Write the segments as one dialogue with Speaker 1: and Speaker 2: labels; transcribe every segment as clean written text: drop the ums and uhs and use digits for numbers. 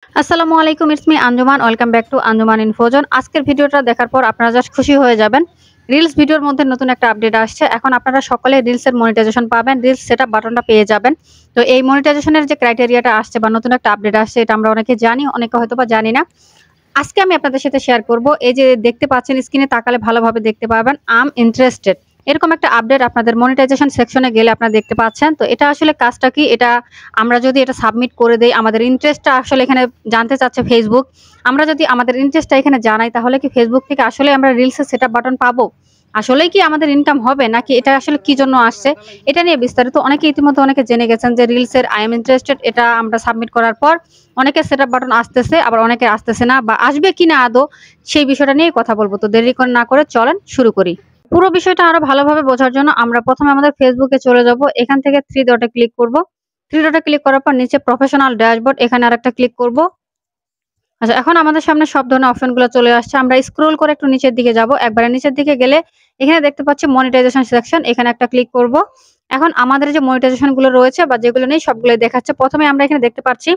Speaker 1: আসসালামু আলাইকুম, it's me Anjuman. Welcome back to Anjuman ইনফোজন। আজকের ভিডিওটা দেখার পর আপনারা জাস্ট খুশি হয়ে যাবেন। রিলস ভিডিওর মধ্যে নতুন একটা আপডেট আসছে। এখন আপনারা সকলে রিলসের মনিটাইজেশন পাবেন। রিলস সেটআপ বাটনটা পেয়ে যাবেন। তো এই মনিটাইজেশনের যে ক্রাইটেরিয়াটা আসছে বা নতুন একটা আপডেট আসছে, এটা আমরা অনেকে জানি, অনেকে হয়তোবা জানি না। আজকে আমি আপনাদের সাথে শেয়ার করব। এই যে দেখতে পাচ্ছেন, স্ক্রিনে তাকালে ভালোভাবে দেখতে পাবেন আম ইন্টারেস্টেড। এরকম একটা আপডেট আপনাদের মনিটাইজেশন সেকশনে গেলে আপনারা দেখতে পাচ্ছেন। তো এটা আসলে কাজটা কি? এটা আমরা যদি এটা সাবমিট করে দেই, আমাদের ইন্টারেস্টটা আসলে এখানে জানতে চাচ্ছে Facebook। আমরা যদি আমাদের ইন্টারেস্টটা এখানে জানাই, তাহলে কি Facebook থেকে আসলে আমরা রিলসের সেটআপ বাটন পাবো? আসলেই কি আমাদের ইনকাম হবে, নাকি এটা আসলে কি জন্য আসছে? এটা নিয়ে বিস্তারিত অনেকে ইতিমধ্যে অনেকে জেনে গেছেন যে রিলসের আই এম ইন্টারেস্টেড এটা আমরা সাবমিট করার পর অনেকের সেটআপ বাটন আসতেছে, আবার অনেকের আসতেছে না, বা আসবে কিনা আদৌ, সেই বিষয়টা নিয়ে কথা বলবো। তো দেরি করে না করে চলেন শুরু করি। পুরো বিষয়টা আরো ভালোভাবে বোঝার জন্য আমরা প্রথমে আমাদের ফেসবুকে চলে যাব। এখান থেকে থ্রি ডটে ক্লিক করব। থ্রি ডটে ক্লিক করার পর নিচে প্রফেশনাল ড্যাশবোর্ড, এখানে আরেকটা ক্লিক করব। আচ্ছা, এখন আমাদের সামনে সব ধরনের অপশনগুলো চলে আসছে। আমরা স্ক্রল করে একটু নিচের দিকে যাব। একবারে নিচের দিকে গেলে এখানে দেখতে পাচ্ছি মনিটাইজেশন সেকশন, এখানে একটা ক্লিক করব। এখন আমাদের যে মনিটাইজেশন গুলো রয়েছে বা যেগুলো নেই সবগুলোই দেখাচ্ছে। প্রথমে আমরা এখানে দেখতে পাচ্ছি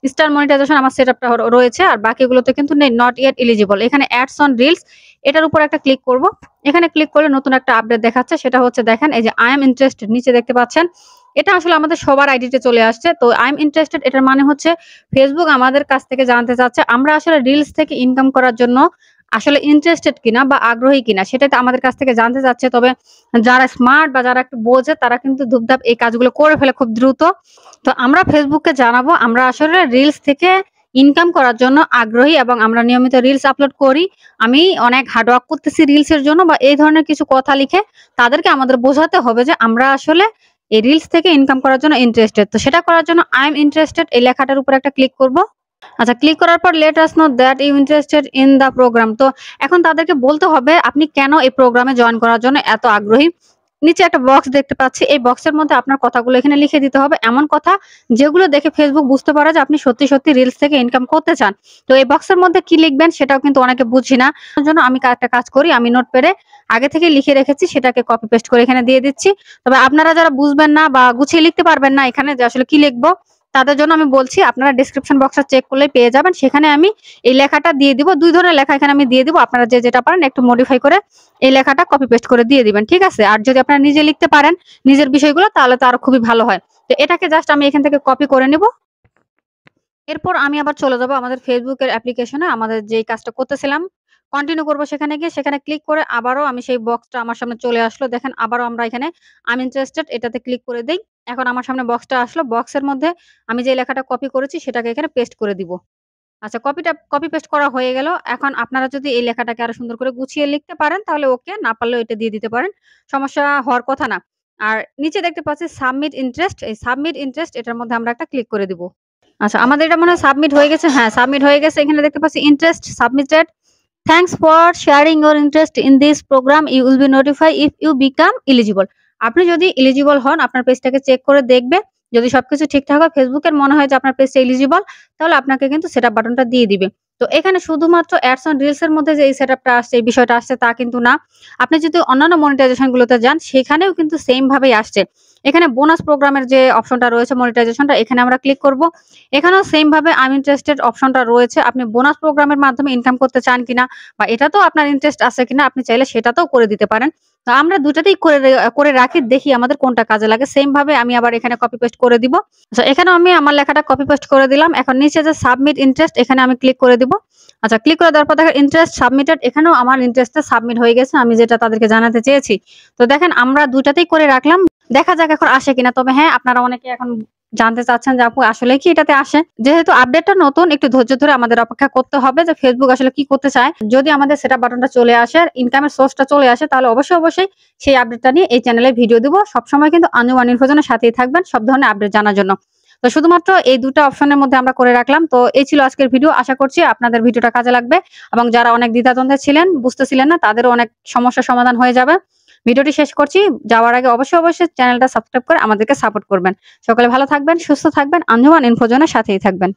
Speaker 1: স্টার মনিটাইজেশন আমার সেটআপটা রয়েছে, আর বাকিগুলোতে কিন্তু নেই, নট ইয়েট এলিজিবল। এখানে অ্যাডস অন রিলস, এটার উপর একটা ক্লিক করব। এখানে ক্লিক করলে নতুন একটা আপডেট দেখাচ্ছে, সেটা হচ্ছে দেখেন এই যে আই এম ইন্টারেস্টেড নিচে দেখতে পাচ্ছেন। এটা আসলে আমাদের সবার আইডিতে চলে আসছে। তো আই এম ইন্টারেস্টেড এটার মানে হচ্ছে ফেসবুক আমাদের কাছ থেকে জানতে চাচ্ছে আমরা আসলে রিলস থেকে ইনকাম করার জন্য আসলে ইন্টারেস্টেড কিনা বা আগ্রহী কিনা, সেটা তো আমাদের কাছ থেকে জানতে চাচ্ছে। তবে যারা স্মার্ট বা যারা একটু বোঝে, তারা কিন্তু ধুপধাপ এই কাজগুলো করে ফেলে খুব দ্রুত। তো আমরা ফেসবুককে জানাবো আমরা আসলে রিলস থেকে ইনকাম করার জন্য আগ্রহী এবং আমরা নিয়মিত রিলস আপলোড করি। আমি অনেক হার্ড ওয়ার্ক করতেছি রিলসের জন্য, বা এই ধরনের কিছু কথা লিখে তাদেরকে আমাদের বোঝাতে হবে যে আমরা আসলে এই রিলস থেকে ইনকাম করার জন্য ইন্টারেস্টেড। তো সেটা করার জন্য আই এম ইন্টারেস্টেড এই লেখাটার উপর একটা ক্লিক করব। আচ্ছা, ক্লিক করার পর let us know that you interested in the programme. তো এখন তাদেরকে বলতে হবে আপনি কেন এই প্রোগ্রামে জয়েন করার জন্য এত আগ্রহী। নিচে একটা বক্স দেখতে পাচ্ছি, এই বক্সের মধ্যে আপনার কথাগুলো এখানে লিখে দিতে হবে, এমন কথা যেগুলো দেখে ফেসবুক বুঝতে পারে যে আপনি সত্যি সত্যি রিলস থেকে ইনকাম করতে চান। তো এই বক্সের মধ্যে কি লিখবেন সেটাও কিন্তু অনেকে বুঝি না। তার জন্য আমি একটা কাজ করি, আমি নোটপ্যাডে আগে থেকে লিখে রেখেছি, সেটাকে কপি পেস্ট করে এখানে দিয়ে দিচ্ছি। তবে আপনারা যারা বুঝবেন না বা গুছিয়ে লিখতে পারবেন না এখানে যে আসলে কি লিখবো, তাদের জন্য আমি বলছি আপনারা ডেসক্রিপশন বক্সটা চেক করলেই পেয়ে যাবেন। সেখানে আমি এই লেখাটা দিয়ে দিব। ২ ধরনের লেখা এখানে আমি দিয়ে দিব। আপনারা যে যেটা পারেন একটু মডিফাই করে এই লেখাটা কপি পেস্ট করে দিয়ে দিবেন। ঠিক আছে? আর যদি আপনারা নিজে লিখতে পারেন নিজের বিষয়গুলো, তাহলে তো আরো খুবই ভালো হয়। তো এটাকে জাস্ট আমি এখান থেকে কপি করে নিব। এরপর আমি আবার চলে যাব আমাদের Facebook এর অ্যাপ্লিকেশনে, আমাদের যেই কাজটা করতেছিলাম কন্টিনিউ করব। সেখানে গিয়ে সেখানে ক্লিক করে আবারও আমি সেই বক্সটা আমার সামনে চলে আসলো। দেখেন আবারও আমরা এখানে আই এম ইন্টারেস্টেড এটাতে ক্লিক করে দেই। এখন আমার সামনে বক্সটা আসলো। বক্সের মধ্যে আমি যে লেখাটা কপি করেছি সেটাকে এখানে পেস্ট করে দিব। আচ্ছা, কপি পেস্ট করা হয়ে গেল। এখন আপনারা যদি এই লেখাটাকে আরো সুন্দর করে গুছিয়ে লিখতে পারেন তাহলে ওকে, না পারলেও এটা দিয়ে দিতে পারেন। সমস্যা হওয়ার কথা না। আর নিচে দেখতে পাচ্ছি সাবমিট ইন্টারেস্ট, এই সাবমিট ইন্টারেস্ট এটার মধ্যে আমরা একটা ক্লিক করে দিব। আচ্ছা, আমাদের এটা মনে হয় সাবমিট হয়ে গেছে। হ্যাঁ, সাবমিট হয়ে গেছে। এখানে দেখতে পাচ্ছি interest submitted. Thanks for sharing your interest in this programme. You will be notify if you become eligible. আপনি যদি এলিজিবল হন, আপনার পেজটাকে চেক করে দেখবে। যদি সবকিছু ঠিকঠাক হয়, ফেসবুকের মনে হয় যে আপনার পেজটা এলিজিবল, তাহলে আপনাকে কিন্তু সেটআপ বাটনটা দিয়ে দিবে। তো এখানে শুধুমাত্র অ্যাডস অন রিলস এর মধ্যে যে এই সেটআপটা আসছে, এই বিষয়টা আসছে তা কিন্তু না। আপনি যদি অন্যান্য মনিটাইজেশন গুলোতে যান, সেখানেও কিন্তু সেম ভাবেই আসছে। এখানে বোনাস প্রোগ্রামের যে অপশনটা রয়েছে মনিটাইজেশনটা, এখানে আমরা ক্লিক করব। এখানেও সেম ভাবে আই এম ইন্টারেস্টেড অপশনটা রয়েছে। আপনি বোনাস প্রোগ্রামের মাধ্যমে ইনকাম করতে চান কিনা বা এটাতেও আপনার ইন্টারেস্ট আছে কিনা, আপনি চাইলে সেটাতেও করে দিতে পারেন। তো আমরা দুটাতেই করে রাখি, দেখি আমাদের কোনটা কাজে লাগে। সেম ভাবে আমি আবার এখানে কপি পেস্ট করে দিব। আচ্ছা, এখানেও আমি আমার লেখাটা কপি পেস্ট করে দিলাম। এখন নিচে যে সাবমিট ইন্টারেস্ট, এখানে আমি ক্লিক করে দিব। আচ্ছা, ক্লিক করে দেওয়ার পর দেখেন ইন্টারেস্ট সাবমিটেড। এখানেও আমার ইন্টারেস্টটা সাবমিট হয়ে গেছে, আমি যেটা তাদেরকে জানাতে চেয়েছি। তো দেখেন আমরা দুটাতেই করে রাখলাম। দেখা যাক এখন আসে কিনা। তবে হ্যাঁ, আপনারা অনেকে এখন জানতে চাচ্ছেন যে আপু আসলে কি এটাতে আসে। যেহেতু আপডেটটা নতুন, একটু ধৈর্য ধরে আমাদের অপেক্ষা করতে হবে যে ফেসবুক আসলে কি করতে চায়। যদি আমাদের সেটআপ বাটনটা চলে আসে, ইনকামের সোর্সটা চলে আসে, তাহলে অবশ্যই সেই আপডেটটা নিয়ে এই চ্যানেলে ভিডিও দিব। সবসময় কিন্তু আঞ্জুমান ইনফোজনের সাথেই থাকবেন সব ধরনের আপডেট জানার জন্য। তো শুধুমাত্র এই দুটো অপশনের মধ্যে আমরা করে রাখলাম। তো এই ছিল আজকের ভিডিও। আশা করছি আপনাদের ভিডিওটা কাজে লাগবে এবং যারা অনেক দ্বিধাদ্বন্দ্বে ছিলেন, বুঝতেছিলেন না, তাদেরও অনেক সমস্যার সমাধান হয়ে যাবে। ভিডিওটি শেষ করছি। যাওয়ার আগে অবশ্যই চ্যানেলটা সাবস্ক্রাইব করে আমাদেরকে সাপোর্ট করবেন। সকলে ভালো থাকবেন, সুস্থ থাকবেন, আঞ্জুমান ইনফোজনের সাথেই থাকবেন।